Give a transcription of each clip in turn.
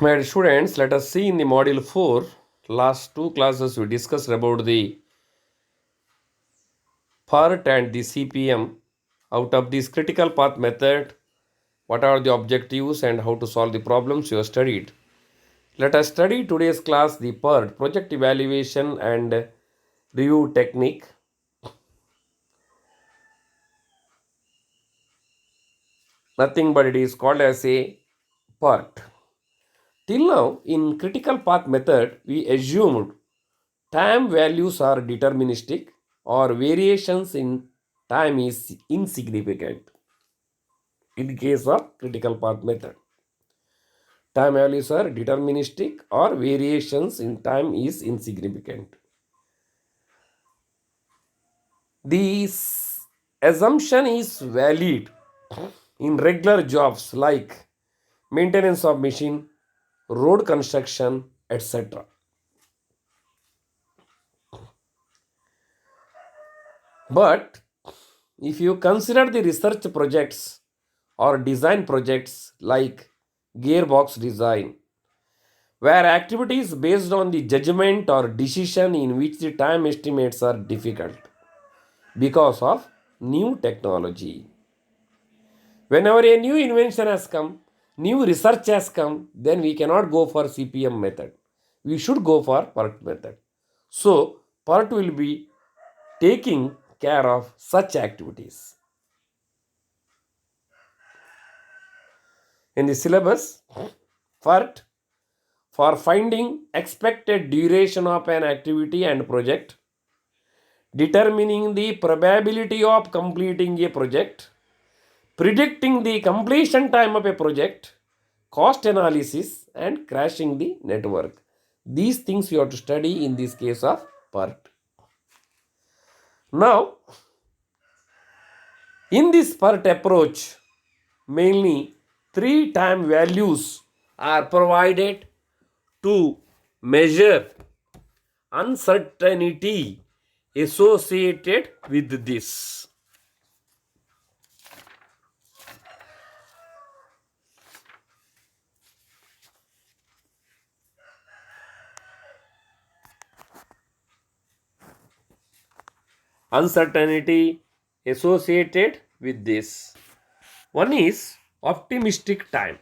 My dear students, let us see in the module 4. Last two classes we discussed about the PERT and the CPM. Out of this critical path method, what are the objectives and how to solve the problems you have studied. Let us study today's class the PERT, project evaluation and review technique. Nothing but it is called as a PERT. Till now, in critical path method, we assumed time values are deterministic or variations in time is insignificant. In the case of critical path method, time values are deterministic or variations in time is insignificant. This assumption is valid in regular jobs like maintenance of machine, road construction, etc. But if you consider the research projects or design projects like gearbox design, where activities based on the judgment or decision in which the time estimates are difficult because of new technology. Whenever a new invention has come, new research has come, then we cannot go for CPM method. We should go for PERT method. So, PERT will be taking care of such activities. In the syllabus, PERT for finding expected duration of an activity and project, determining the probability of completing a project, predicting the completion time of a project, cost analysis, and crashing the network. These things you have to study in this case of PERT. Now, in this PERT approach, mainly three time values are provided to measure uncertainty associated with this. Uncertainty associated with this. One is optimistic time.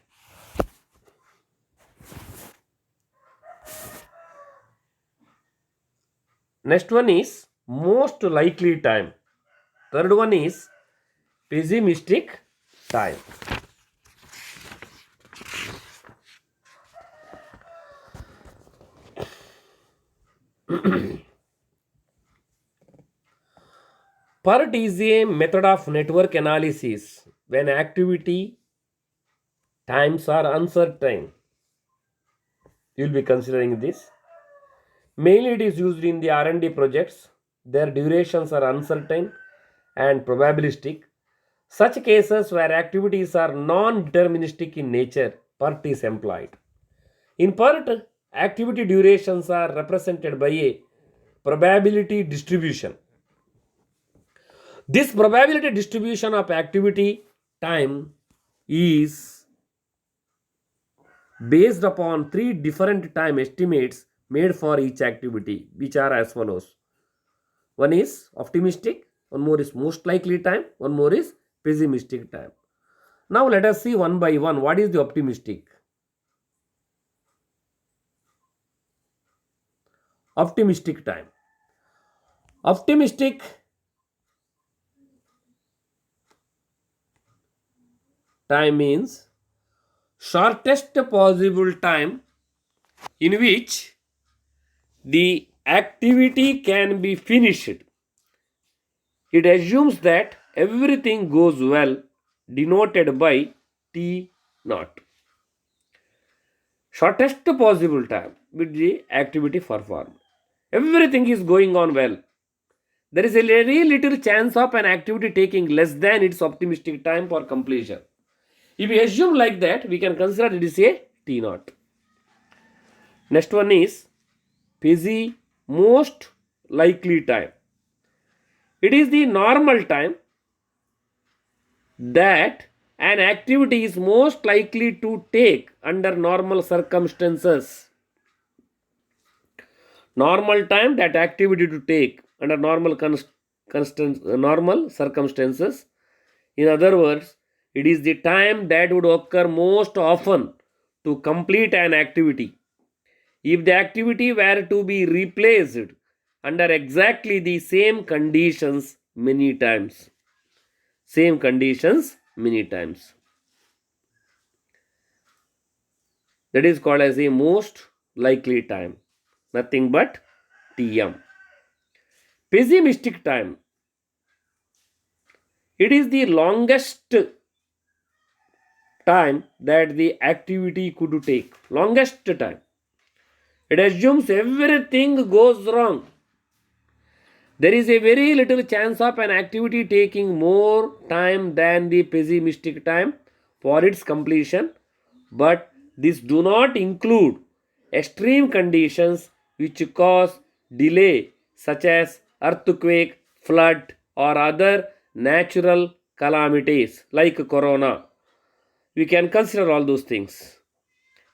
Next one is most likely time. Third one is pessimistic time. PERT is a method of network analysis when activity times are uncertain. You will be considering this. Mainly it is used in the R&D projects. Their durations are uncertain and probabilistic. Such cases where activities are non-deterministic in nature, PERT is employed. In PERT, activity durations are represented by a probability distribution. This probability distribution of activity time is based upon three different time estimates made for each activity, which are as follows. One is optimistic, one more is most likely time, one more is pessimistic time. Now let us see one by one what is the optimistic. Optimistic time. Optimistic time means shortest possible time in which the activity can be finished. It assumes that everything goes well, denoted by T naught. Shortest possible time with the activity performed. Everything is going on well. There is a very little chance of an activity taking less than its optimistic time for completion. If we assume like that, we can consider it is a T naught. Next one is PZ most likely time. It is the normal time that an activity is most likely to take under normal circumstances. Normal time that activity to take under normal circumstances. In other words, it is the time that would occur most often to complete an activity. If the activity were to be replaced under exactly the same conditions many times. Same conditions many times. That is called as a most likely time. Nothing but TM. Pessimistic time. It is the longest time that the activity could take. Longest time. It assumes everything goes wrong. There is a very little chance of an activity taking more time than the pessimistic time for its completion, but this do not include extreme conditions which cause delay such as earthquake, flood or other natural calamities like corona. We can consider all those things.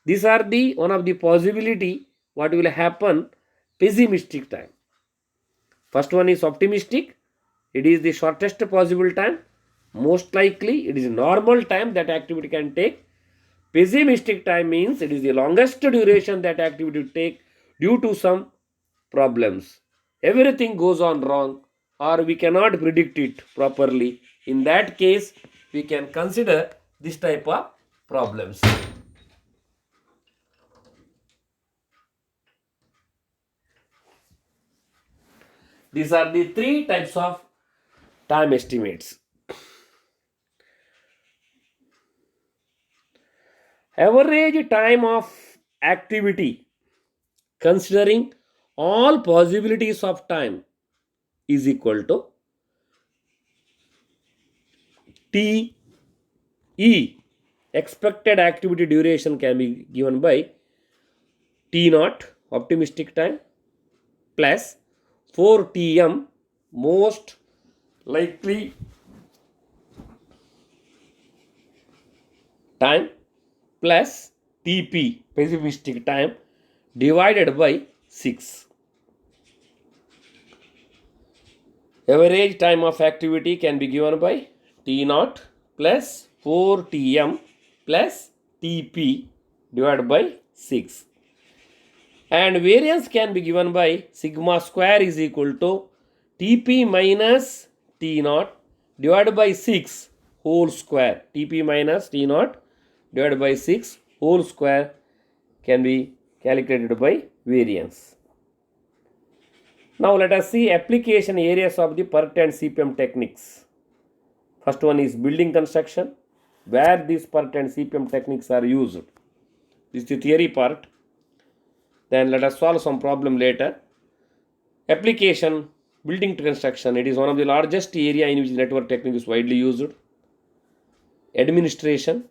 These are the one of the possibility what will happen pessimistic time. First one is optimistic. It is the shortest possible time. Most likely, it is normal time that activity can take. Pessimistic time means it is the longest duration that activity will take due to some problems. Everything goes on wrong or we cannot predict it properly. In that case, we can consider this type of problems. These are the three types of time estimates. Average time of activity considering all possibilities of time is equal to TE. Expected activity duration can be given by T naught optimistic time plus 4TM most likely time plus TP pessimistic time divided by 6. Average time of activity can be given by T naught plus 4TM plus TP divided by 6. And variance can be given by sigma square is equal to Tp minus T naught divided by 6 whole square. Tp minus T naught divided by 6 whole square can be calculated by variance. Now let us see application areas of the PERT and CPM techniques. First one is building construction, where these PERT and CPM techniques are used. This is the theory part. Then let us solve some problem later. Application, building construction, it is one of the largest area in which network technique is widely used. Administration,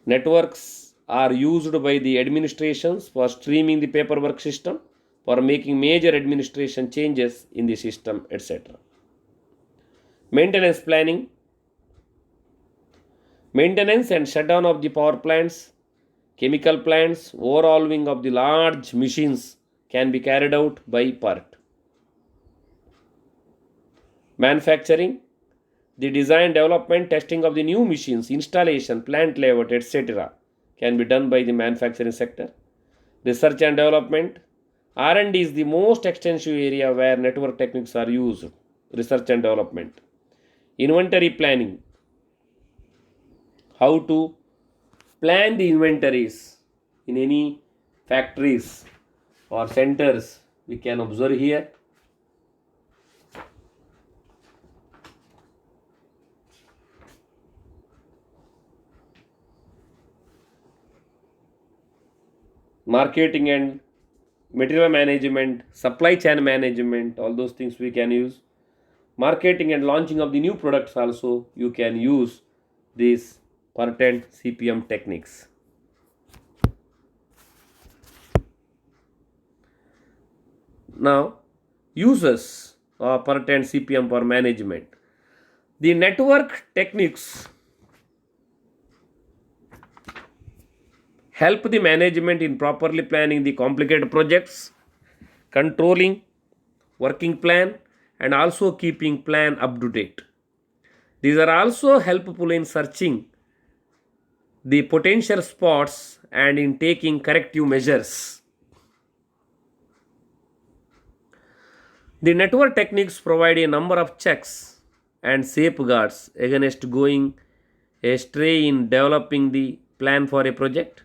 networks are used by the administrations for streaming the paperwork system, for making major administration changes in the system, etc. Maintenance planning, maintenance and shutdown of the power plants, chemical plants, overhauling of the large machines can be carried out by PERT. Manufacturing, the design, development, testing of the new machines, installation, plant layout, etc. can be done by the manufacturing sector. Research and development, R&D is the most extensive area where network techniques are used. Research and development. Inventory planning, how to plan the inventories in any factories or centers we can observe here. Marketing and material management, supply chain management, all those things we can use. Marketing and launching of the new products also you can use these PERT and CPM techniques. Now, uses PERT and CPM for management. The network techniques help the management in properly planning the complicated projects, controlling working plan, and also keeping plan up to date. These are also helpful in searching the potential spots and in taking corrective measures. The network techniques provide a number of checks and safeguards against going astray in developing the plan for a project.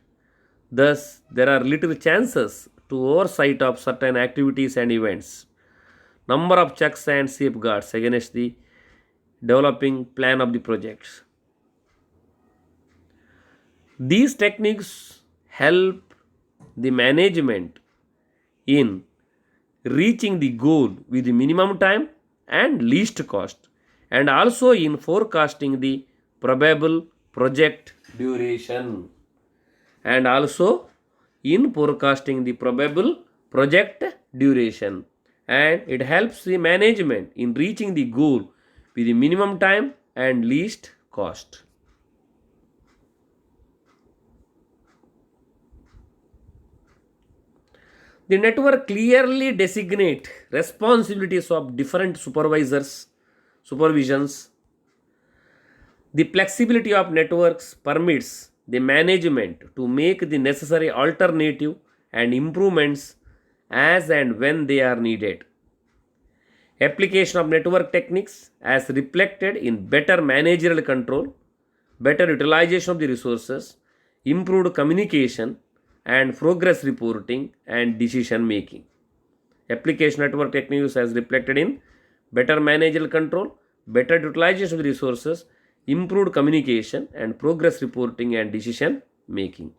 Thus, there are little chances to oversight of certain activities and events. Number of checks and safeguards against the developing plan of the projects. These techniques help the management in reaching the goal with the minimum time and least cost, and also in forecasting the probable project duration, and also in forecasting the probable project duration, and it helps the management in reaching the goal with the minimum time and least cost. The network clearly designate responsibilities of different supervisions. The flexibility of networks permits the management to make the necessary alternative and improvements as and when they are needed. Application of network techniques as reflected in better managerial control, better utilization of the resources, improved communication, and progress reporting and decision making. Application network techniques as reflected in better managerial control, better utilization of the resources, improved communication, and progress reporting and decision making.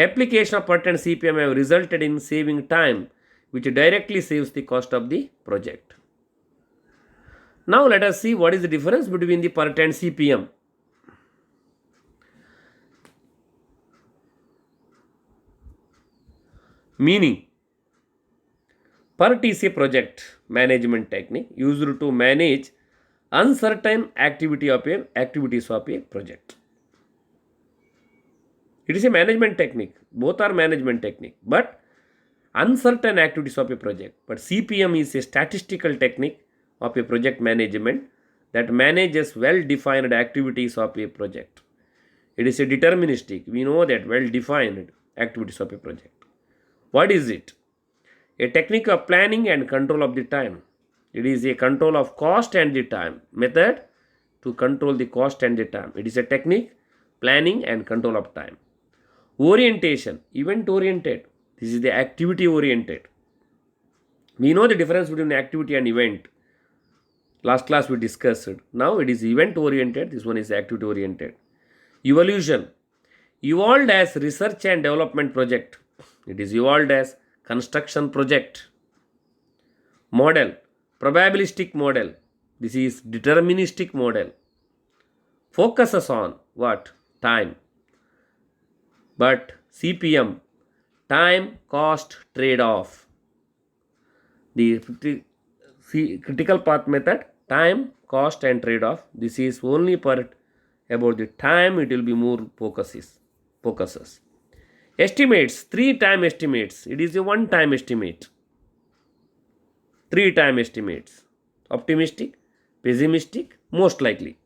Application of PERT and CPM have resulted in saving time, which directly saves the cost of the project. Now let us see what is the difference between the PERT and CPM. Meaning, PERT is a project management technique used to manage uncertain activities of a project. It is a management technique. Both are management technique, but uncertain activities of a project. But CPM is a statistical technique of a project management that manages well-defined activities of a project. It is a deterministic. We know that well-defined activities of a project. What is it? A technique of planning and control of the time. It is a control of cost and the time. Method to control the cost and the time. It is a technique, planning and control of time. Orientation, event oriented. This is the activity oriented. We know the difference between activity and event. Last class we discussed it. Now it is event oriented. This one is activity oriented. Evolution. Evolved as research and development project. It is evolved as construction project. Model. Probabilistic model. This is deterministic model. Focuses on what? Time. But CPM, time cost trade-off. The critical path method, time, cost and trade-off. This is only part about the time, it will be more focuses. Estimates, 3 time estimates. It is a 1 time estimate. 3 time estimates. Optimistic, pessimistic, most likely.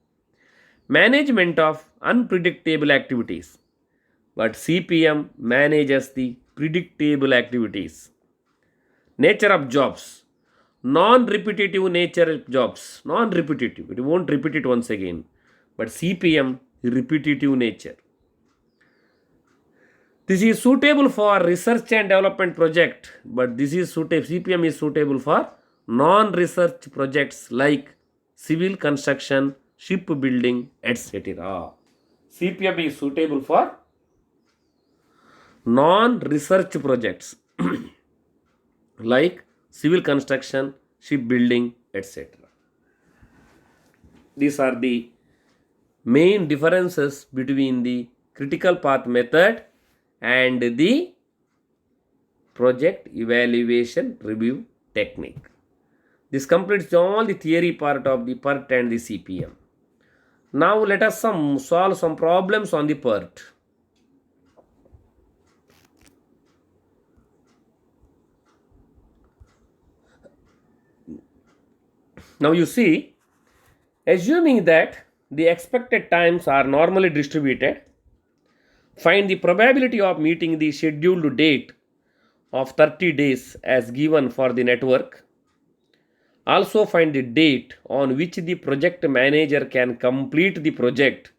Management of unpredictable activities. But CPM manages the predictable activities. Nature of jobs. Non-repetitive nature of jobs. Non-repetitive. It won't repeat it once again. But CPM, repetitive nature. This is suitable for research and development project. But this is suitable. CPM is suitable for non-research projects like civil construction, shipbuilding, etc. CPM is suitable for non-research projects like civil construction, shipbuilding, etc. These are the main differences between the critical path method and the project evaluation review technique. This completes all the theory part of the PERT and the CPM. Now let us solve some problems on the PERT. Now you see, assuming that the expected times are normally distributed, find the probability of meeting the scheduled date of 30 days as given for the network. Also find the date on which the project manager can complete the project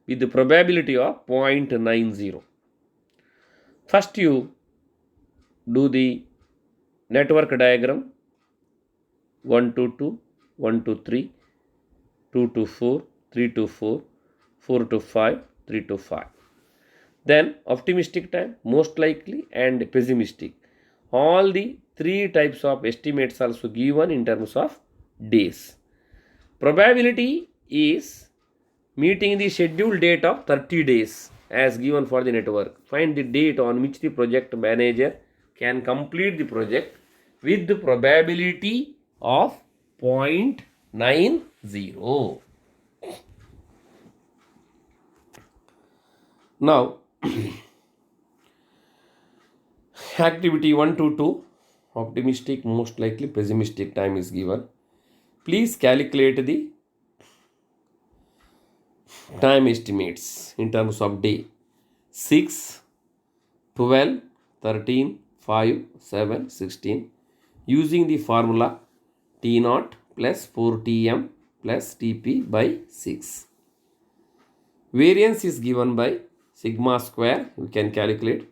with the probability of 0.90. First you do the network diagram 1 to 2, 1 to 3, 2 to 4, 3 to 4, 4 to 5, 3 to 5. Then optimistic time, most likely, and pessimistic. All the three types of estimates also given in terms of days. Probability is meeting the scheduled date of 30 days as given for the network. Find the date on which the project manager can complete the project with the probability of 0.90. Now, activity 1 to 2, optimistic, most likely, pessimistic time is given. Please calculate the time estimates in terms of day 6, 12, 13, 5, 7, 16 using the formula T0 plus 4Tm plus Tp by 6. Variance is given by sigma square, we can calculate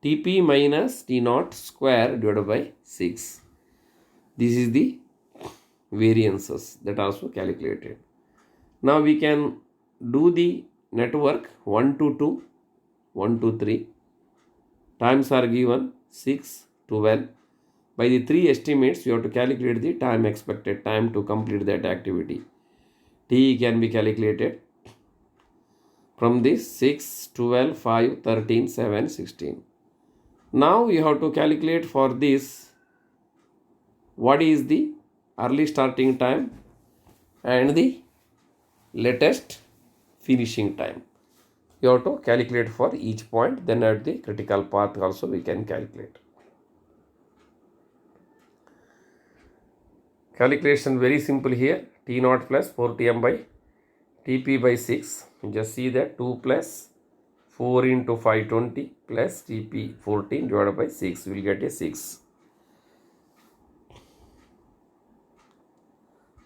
Tp minus T0 square divided by 6. This is the variances that also calculated. Now we can do the network 1 to 2, 1 to 3. Times are given 6, 12. By the three estimates, you have to calculate the time expected time to complete that activity. T can be calculated from this 6, 12, 5, 13, 7, 16. Now you have to calculate for this what is the early starting time and the latest finishing time. You have to calculate for each point, then at the critical path also we can calculate. Calculation very simple here. T0 plus 4Tm by Tp by 6. You just see that 2 plus 4 into 520 plus Tp 14 divided by 6. We will get a 6.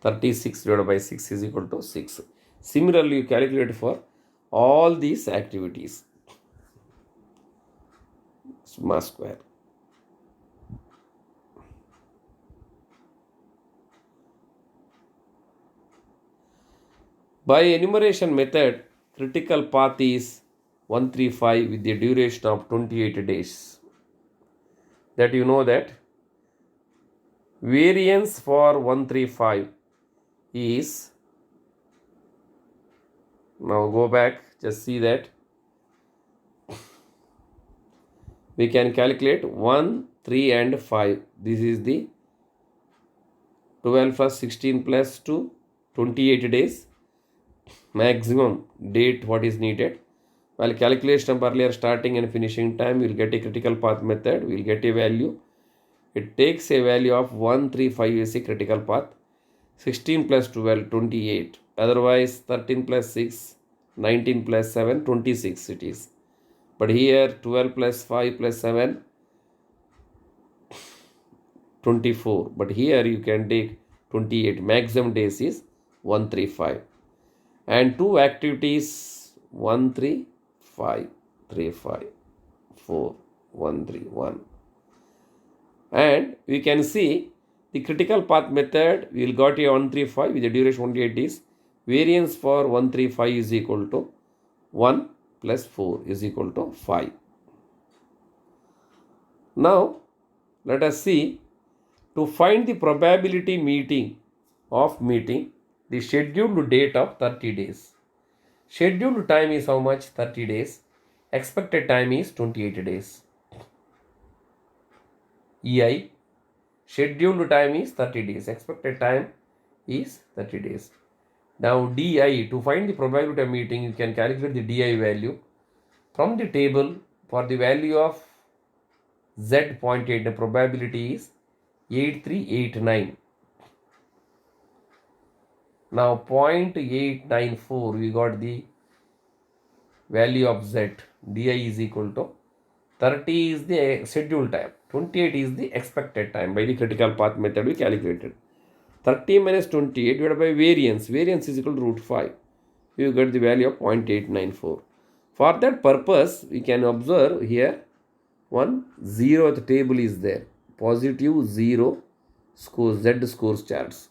36 divided by 6 is equal to 6. Similarly, you calculate for all these activities. Sigma square. By enumeration method, critical path is 135 with the duration of 28 days. That you know that variance for 135 is, now go back, just see that we can calculate 1, 3 and 5. This is the 12 plus 16 plus 2, 28 days. Maximum date what is needed. While calculation of earlier starting and finishing time, we will get a critical path method. We will get a value. It takes a value of 135 as a critical path. 16 plus 12, 28. Otherwise, 13 plus 6, 19 plus 7, 26 it is. But here 12 plus 5 plus 7, 24. But here you can take 28. Maximum days is 135. And two activities 1, 3, 5, 3, 5, 4, 1, 3, 1. And we can see the critical path method, we will got a 135 with the duration 28 days. Variance for 135 is equal to 1 plus 4 is equal to 5. Now, let us see to find the probability of meeting the scheduled date of 30 days. Scheduled time is how much? 30 days. Expected time is 28 days. EI. Scheduled time is 30 days. Expected time is 30 days. Now DI, to find the probability of meeting, you can calculate the DI value from the table. For the value of Z.8, the probability is 8389. Now 0.894, we got the value of Z. DI is equal to 30 is the scheduled time, 28 is the expected time. By the critical path method we calculated. 30 minus 28 divided by variance. Variance is equal to root 5. You get the value of 0.894. For that purpose, we can observe here one 0 at the table is there. Positive 0 scores, Z scores charts.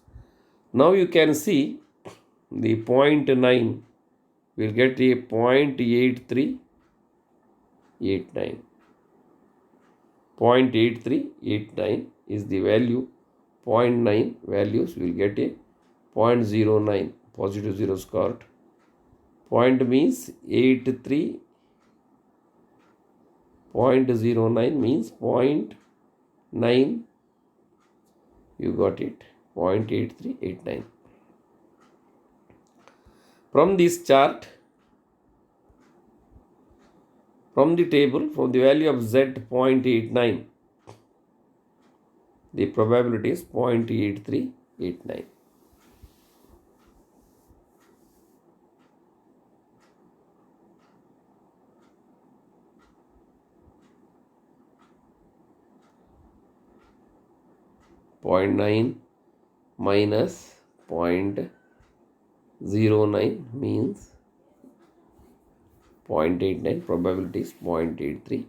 Now you can see the 0.9 will get a 0.8389. 0.8389 is the value. 0.9 values will get a 0.09 positive 0 scored. Point means 83. 0.09 means 0.9. You got it. 0.8389. From this chart, from the table, from the value of Z 0.89, the probability is 0.8389. .9 minus 0.09 means 0.89, probability is 0.839.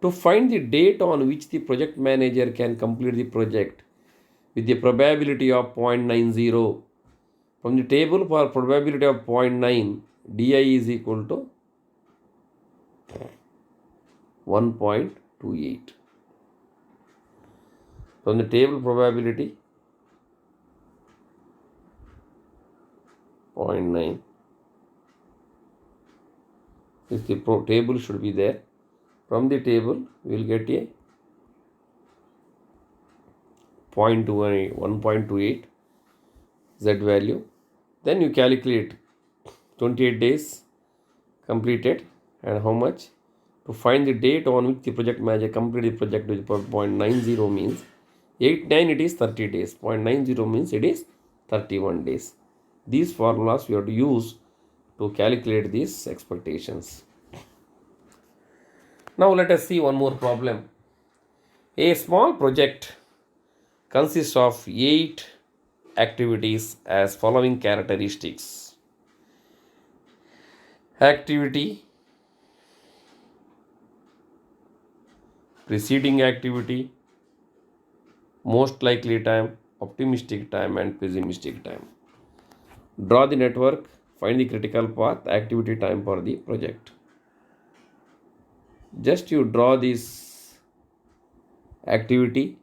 To find the date on which the project manager can complete the project with the probability of 0.90, from the table for probability of 0.9, DI is equal to 1.28. From the table probability 0.9, if the table should be there, from the table we will get a 1.28 Z value. Then you calculate 28 days completed and how much. To find the date on which the project manager completed the project with 0.90 means 89, it is 30 days. 0.90 means it is 31 days. These formulas we have to use to calculate these expectations. Now let us see one more problem. A small project consists of 8 activities as following characteristics. Activity, preceding activity, most likely time, optimistic time and pessimistic time. Draw the network, find the critical path, activity time for the project. Just you draw this activity.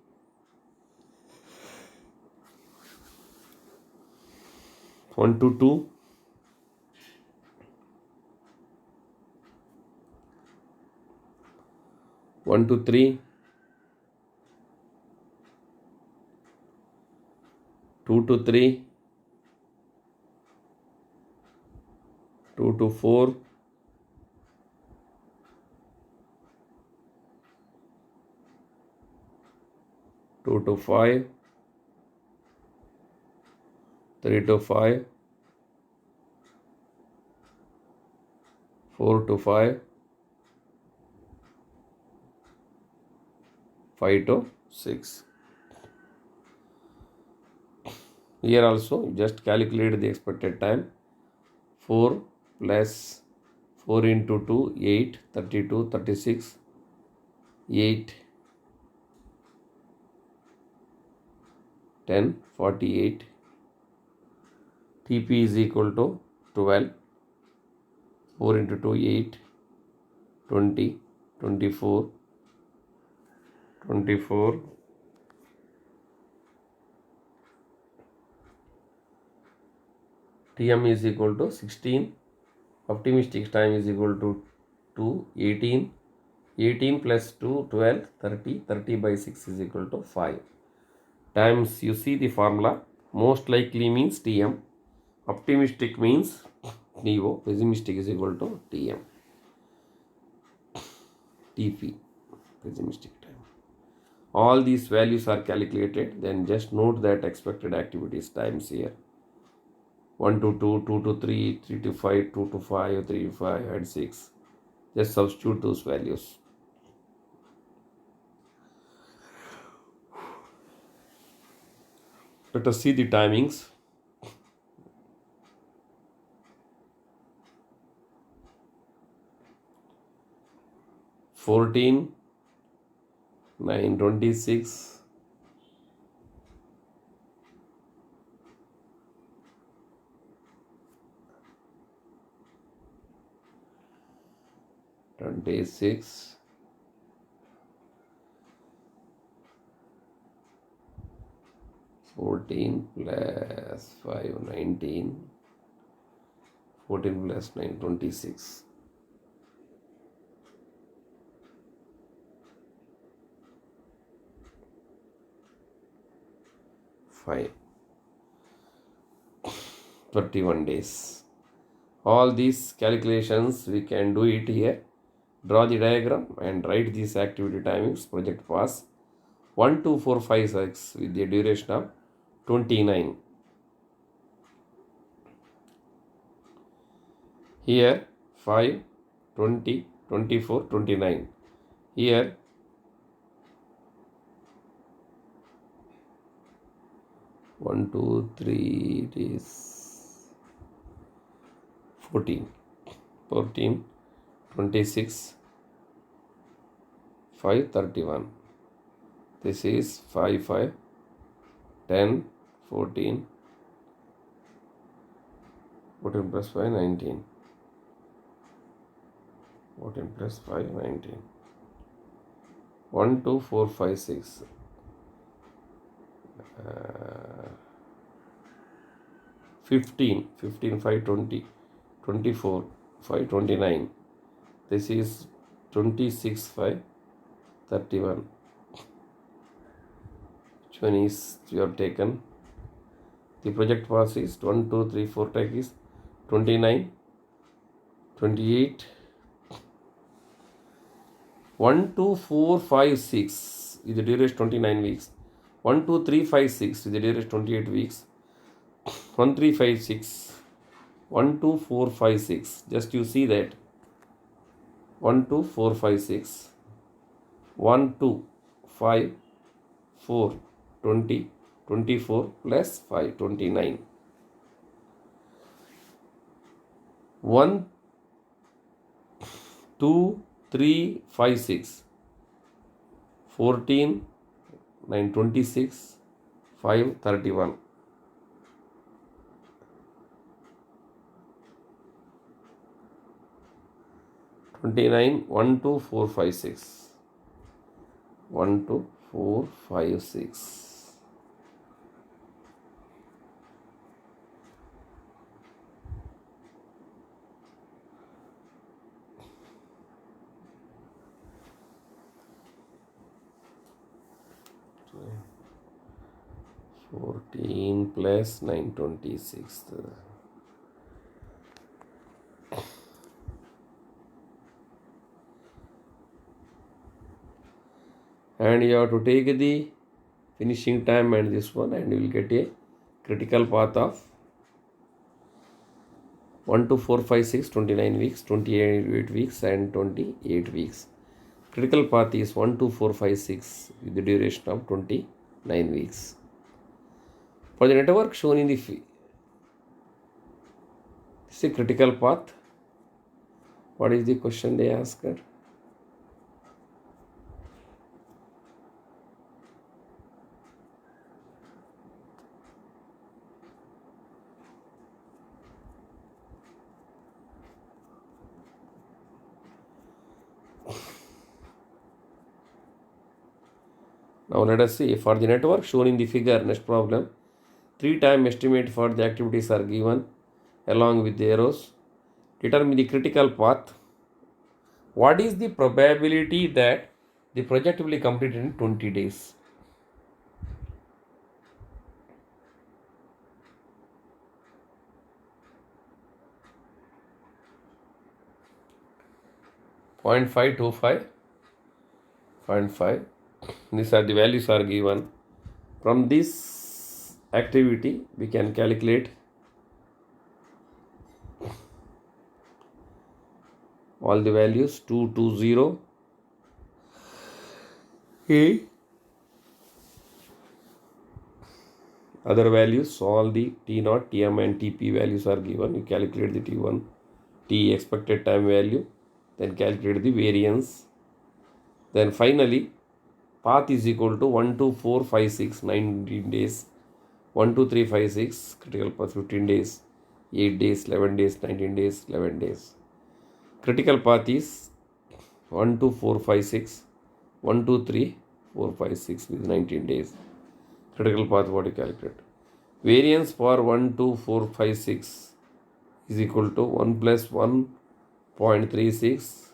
One to 2, one to 3, 2 to 3, 2 to 4, 2 to 5, 3 to 5, 4 to 5, 5 to 6. Here also just calculate the expected time. 4 plus 4 into 2, 8, 32, 36, 8, 10, 48. TP is equal to 12. 4 into 2, 8, 20, 24, 24, TM is equal to 16. Optimistic time is equal to 2, 18. 18 plus 2, 12, 30. 30 by 6 is equal to 5. Times, you see the formula. Most likely means Tm. Optimistic means TO. Pessimistic is equal to Tm. TP. Pessimistic time. All these values are calculated. Then just note that expected activities times here. 1 to 2, 2 to 3, 3 to 5, 2 to 5, 3 to 5, and 6. Just substitute those values. Let us see the timings. Fourteen, 9:26, 26, 14 plus 5, 19, 14 plus 9, 26. 5, 31 days. All these calculations we can do it here. Draw the diagram and write these activity timings. Project pass 1, 2, 4, 5, 6 with the duration of 29. Here 5, 20, 24, 29. Here 1, 2, 3, it is 14, 14, 26, 5, 31. This is 5, 5, 10, 14, 14 plus 5, 19. 14 plus 5, 19. 1, 2, 4, 5, 6. 15, 15, 5, 20, 24, 5, 29. This is 26, 5, 31. Which one is you have taken? The project pass is 1, 2, 3, 4 take is 29, 28, 1, 2, 4, 5, 6 with the duration 29 weeks. 1, 2, 3, 5, 6 with the duration 28 weeks. 1, 3, 5, 6. 1, 2, 4, 5, 6. Just you see that. 1, 2, 4, 5, 6. 1, 2, 5, 4, 20, 24 plus 5, 29. 1, 2, 3, 5, 6. 14, 9, 26, 5, 31. 29, 1, 2, 4, 5, 6. 1, 2, 4, 5, 6. 14 plus 9, 26. And you have to take the finishing time and this one, and you will get a critical path of 1, 2, 4, 5, 6, 29 weeks, 28 weeks, and 28 weeks. Critical path is 1, 2, 4, 5, 6 with the duration of 29 weeks. For the network shown in the this is a critical path. What is the question they asked? Now let us see. For the network shown in the figure, next problem, 3-time estimate for the activities are given along with the arrows. Determine the critical path. What is the probability that the project will be completed in 20 days? Point 0.525, 0.5. These are the values are given. From this activity, we can calculate all the values 220 A. Other values, all the T0, Tm and Tp values are given. You calculate the T1, T expected time value, then calculate the variance. Then finally, path is equal to 1, 2, 4, 5, 6, 19 days. 1, 2, 3, 5, 6, critical path 15 days, 8 days, 11 days, 19 days, 11 days. Critical path is 1, 2, 4, 5, 6, 1, 2, 3, 4, 5, 6 with 19 days. Critical path what you calculate. Variance for 1, 2, 4, 5, 6 is equal to 1 plus 1.36,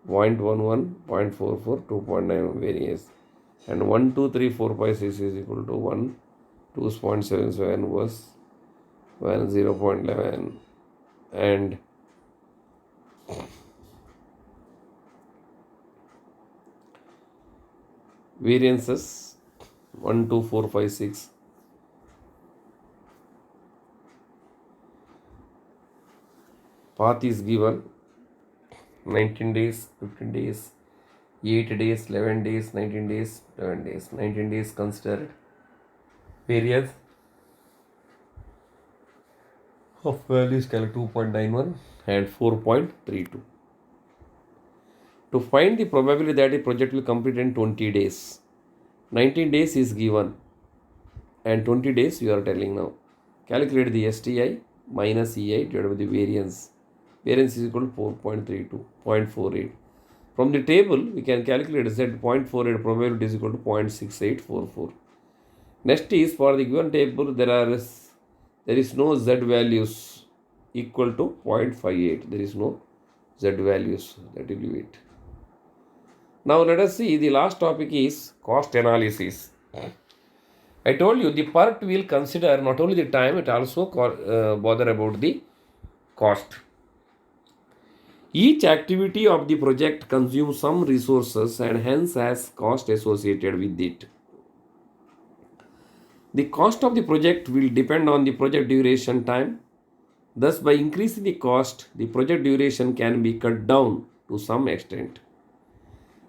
0.11, 0.44, 2.91 variance. And 1, 2, 3, 4, 5, 6 is equal to 1, 2.77 was 1, 0.11 and variances 1, 2, 4, 5, 6. Path is given 19 days, 15 days, 8 days, 11 days, 19 days, 11 days. 19 days considered. Variance of values calculate 2.91 and 4.32. To find the probability that a project will complete in 20 days, 19 days is given and 20 days you are telling now. Calculate the STI minus EI divided by the variance. Variance is equal to 4.32, 0.48. From the table, we can calculate Z 0.48 probability is equal to 0.6844. Next is for the given table, there is no Z values equal to 0.58. There is no Z values, that will be it. Now let us see the last topic is cost analysis. I told you the PERT will consider not only the time, it also bother about the cost. Each activity of the project consumes some resources and hence has cost associated with it. The cost of the project will depend on the project duration time. Thus, by increasing the cost, the project duration can be cut down to some extent.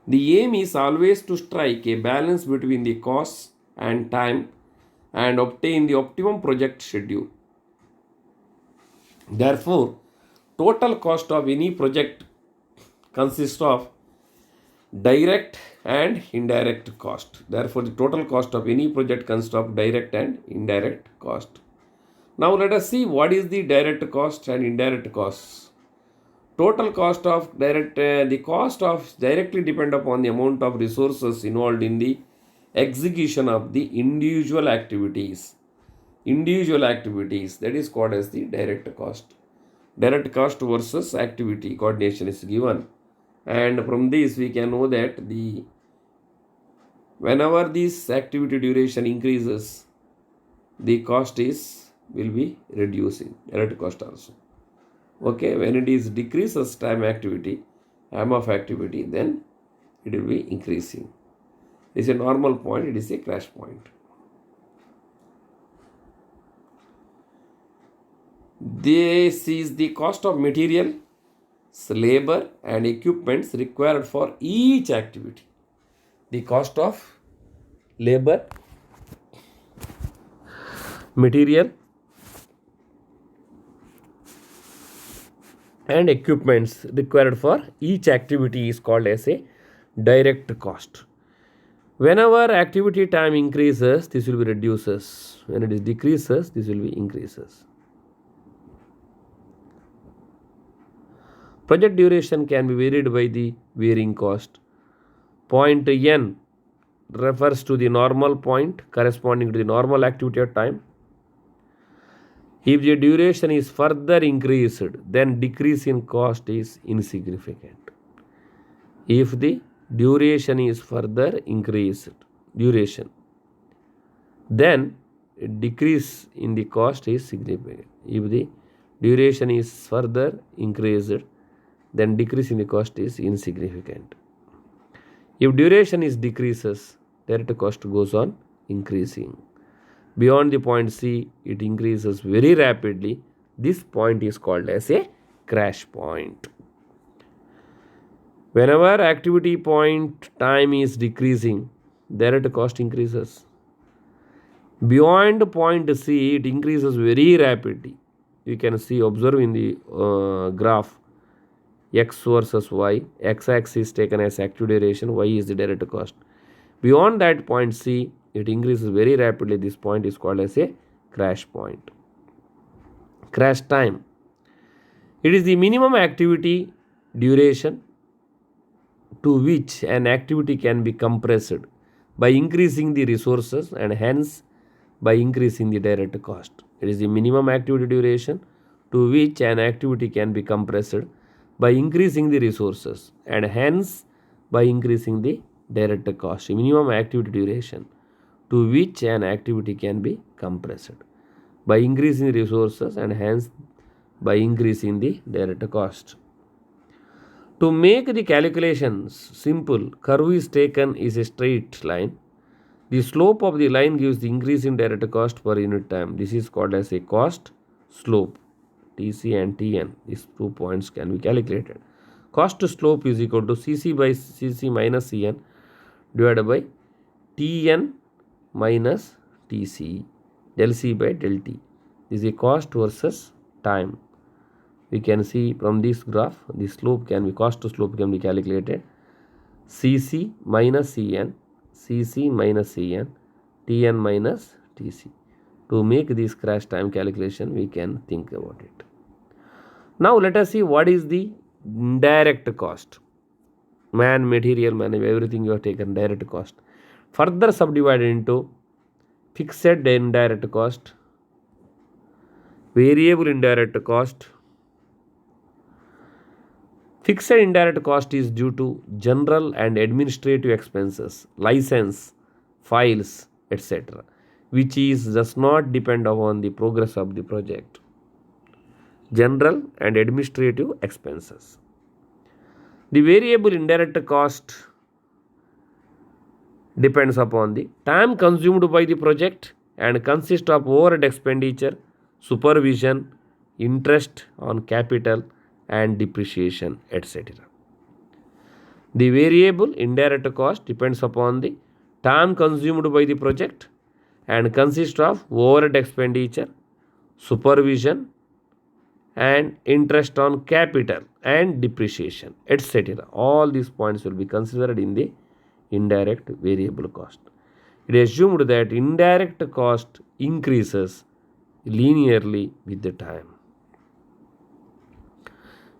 The aim is always to strike a balance between the costs and time and obtain the optimum project schedule. Therefore, total cost of any project consists of direct and indirect cost. Therefore, the total cost of any project consists of direct and indirect cost. Now, let us see what is the direct cost and indirect costs. Total cost of the cost of directly depend upon the amount of resources involved in the execution of the individual activities. That is called as the direct cost. Direct cost versus activity coordination is given, and from this we can know that whenever this activity duration increases, the cost will be reducing, direct cost also. Okay, when it is decreases time of activity, then it will be increasing. It is a normal point, it is a crash point. This is the cost of material, labor and equipments required for each activity. The cost of labor, material and equipments required for each activity is called as a direct cost. Whenever activity time increases, this will be reduces. When it is decreases, this will be increases. Project duration can be varied by the varying cost. Point N refers to the normal point corresponding to the normal activity at time. If the duration is further increased, then decrease in cost is insignificant. If the duration is further increased, duration, then a decrease in the cost is significant. If the duration is further increased, then decrease in the cost is insignificant. If duration is decreases, direct cost goes on increasing. Beyond the point C, it increases very rapidly. This point is called as a crash point. Whenever activity point time is decreasing, direct cost increases. Beyond point C, it increases very rapidly. You can see, observe in the graph x versus y. X-axis is taken as active duration, y is the direct cost. Beyond that point C, it increases very rapidly. This point is called as a crash point. Crash time. It is the minimum activity duration to which an activity can be compressed by increasing the resources and hence by increasing the direct cost. It is the minimum activity duration to which an activity can be compressed by increasing the resources and hence by increasing the direct cost. Minimum activity duration to which an activity can be compressed by increasing the resources and hence by increasing the direct cost. To make the calculations simple, curve is taken is a straight line. The slope of the line gives the increase in direct cost per unit time. This is called as a cost slope. TC and TN, these 2 points can be calculated. Cost slope is equal to CC by CC minus CN divided by TN minus TC, del C by del T. This is a cost versus time. We can see from this graph, the slope can be, cost to slope can be calculated. CC minus CN, CC minus CN, TN minus TC. To make this crash time calculation, we can think about it. Now let us see what is the direct cost. Man, material, everything you have taken direct cost. Further subdivided into fixed indirect cost, variable indirect cost. Fixed indirect cost is due to general and administrative expenses, license, files, etc., which does not depend upon the progress of the project. General and administrative expenses. The variable indirect cost depends upon the time consumed by the project and consists of overhead expenditure, supervision, interest on capital, and depreciation, etc. The variable indirect cost depends upon the time consumed by the project and consists of overhead expenditure, supervision, and interest on capital and depreciation, etc. All these points will be considered in the indirect variable cost. It is assumed that indirect cost increases linearly with the time.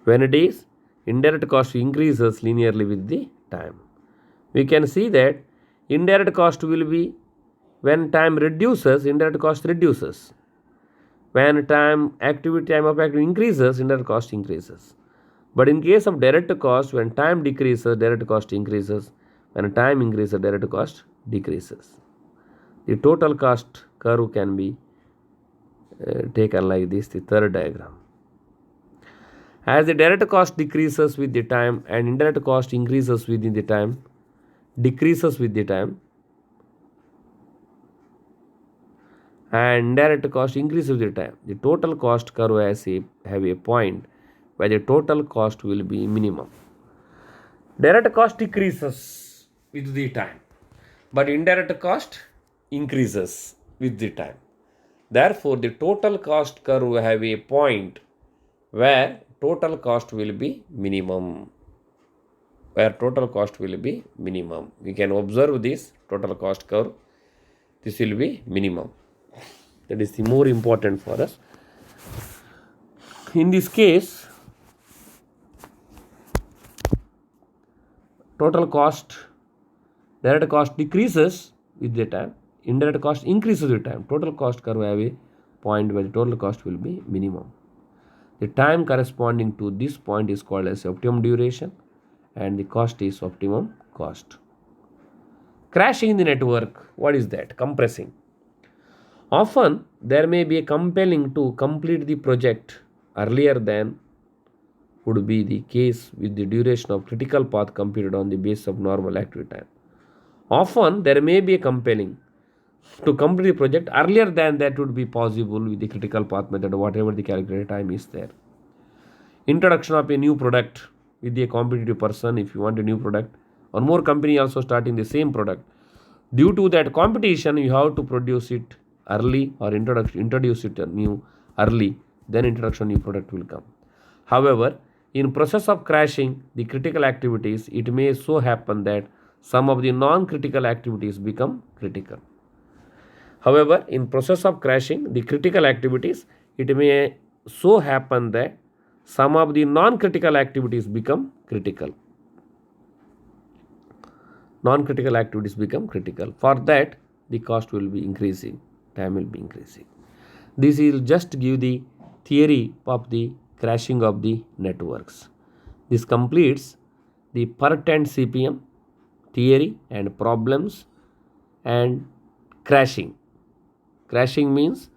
When it is, indirect cost increases linearly with the time. We can see that indirect cost will be, when time reduces, indirect cost reduces. When time of activity increases, indirect cost increases. But in case of direct cost, when time decreases, direct cost increases. When time increases, direct cost decreases. The total cost curve can be taken like this, the third diagram. As the direct cost decreases with the time and indirect cost increases within the time, decreases with the time, and indirect cost increases with the time, the total cost curve has have a point where the total cost will be minimum. Direct cost decreases with the time, but indirect cost increases with the time. Therefore, the total cost curve will have a point where total cost will be minimum. Where total cost will be minimum. We can observe this total cost curve. This will be minimum. That is the more important for us. In this case, total cost, direct cost decreases with the time, indirect cost increases with time. Total cost curve have a point where the total cost will be minimum. The time corresponding to this point is called as optimum duration, and the cost is optimum cost. Crashing the network, what is that? Compressing. Often there may be a compelling to complete the project earlier than would be the case with the duration of critical path computed on the basis of normal active time. Often there may be a compelling to complete the project earlier than that would be possible with the critical path method, whatever the calculated time is there. Introduction of a new product with a competitive person. If you want a new product, one more company also starting the same product, due to that competition you have to produce it early or introduce it new early, then introduction new product will come. However, in process of crashing the critical activities, it may so happen that some of the non-critical activities become critical. However, in process of crashing the critical activities, it may so happen that some of the non-critical activities become critical. Non-critical activities become critical. For that, the cost will be increasing, time will be increasing. This will just give the theory of the crashing of the networks. This completes the per 10 CPM theory and problems and crashing. Crashing means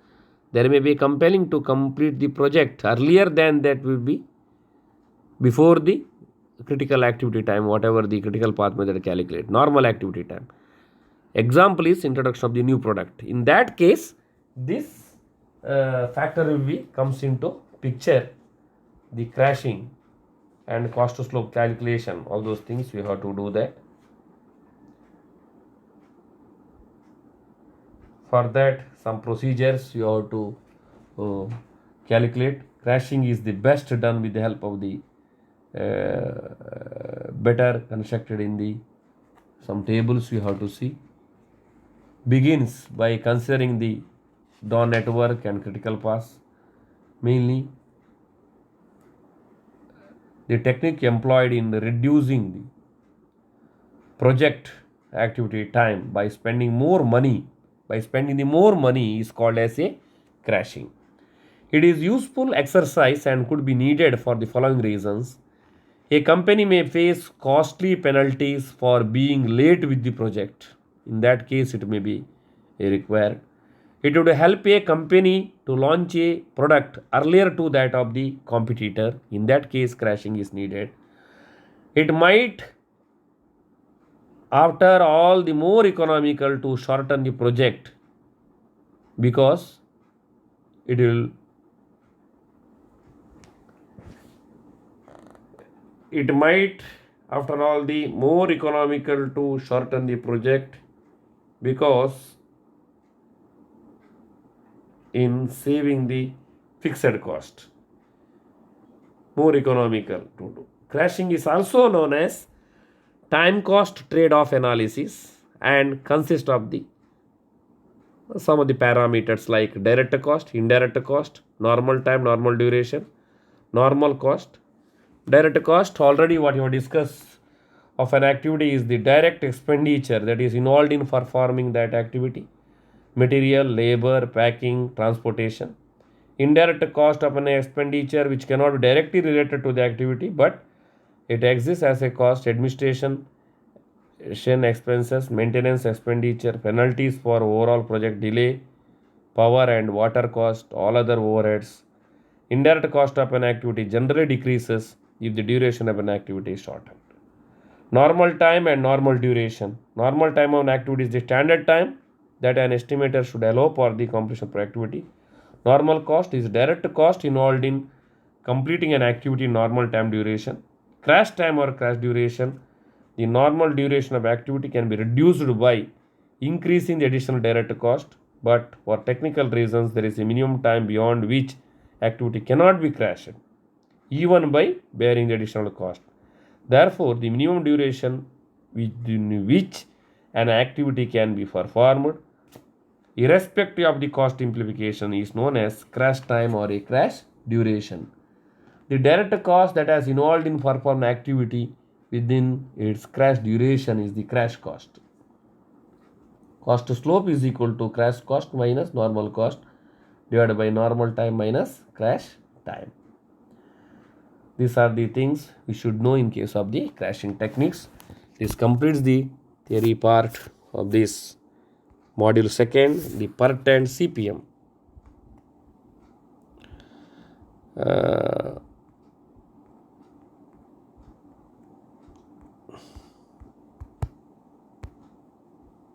there may be compelling to complete the project earlier than that will be before the critical activity time, whatever the critical path method calculate, normal activity time. Example is introduction of the new product. In that case, this factor will be comes into picture, the crashing and cost to slope calculation, all those things we have to do that. For that, some procedures you have to calculate. Crashing is the best done with the help of the better constructed in the some tables we have to see. Begins by considering the DAW network and critical paths. Mainly the technique employed in reducing the project activity time by spending more money. By spending the more money is called as a crashing. It is useful exercise and could be needed for the following reasons. A company may face costly penalties for being late with the project. In that case, it may be required. It would help a company to launch a product earlier to that of the competitor. In that case, crashing is needed. It might, after all, the more economical to shorten the project because it will it might after all the more economical to shorten the project because in saving the fixed cost, more economical to do. Crashing is also known as time cost trade-off analysis and consists of the some of the parameters like direct cost, indirect cost, normal time, normal duration, normal cost. Direct cost, already what you have discussed of an activity is the direct expenditure that is involved in performing that activity. Material, labor, packing, transportation. Indirect cost of an expenditure which cannot be directly related to the activity but it exists as a cost, administration expenses, maintenance expenditure, penalties for overall project delay, power and water cost, all other overheads. Indirect cost of an activity generally decreases if the duration of an activity is shortened. Normal time and normal duration. Normal time of an activity is the standard time that an estimator should allow for the completion of activity. Normal cost is direct cost involved in completing an activity in normal time duration. Crash time or crash duration. The normal duration of activity can be reduced by increasing the additional direct cost, but for technical reasons there is a minimum time beyond which activity cannot be crashed, even by bearing the additional cost. Therefore, the minimum duration within which an activity can be performed, irrespective of the cost implication, is known as crash time or a crash duration. The direct cost that has involved in performed activity within its crash duration is the crash cost. Cost slope is equal to crash cost minus normal cost divided by normal time minus crash time. These are the things we should know in case of the crashing techniques. This completes the theory part of this module second, the PERT and CPM.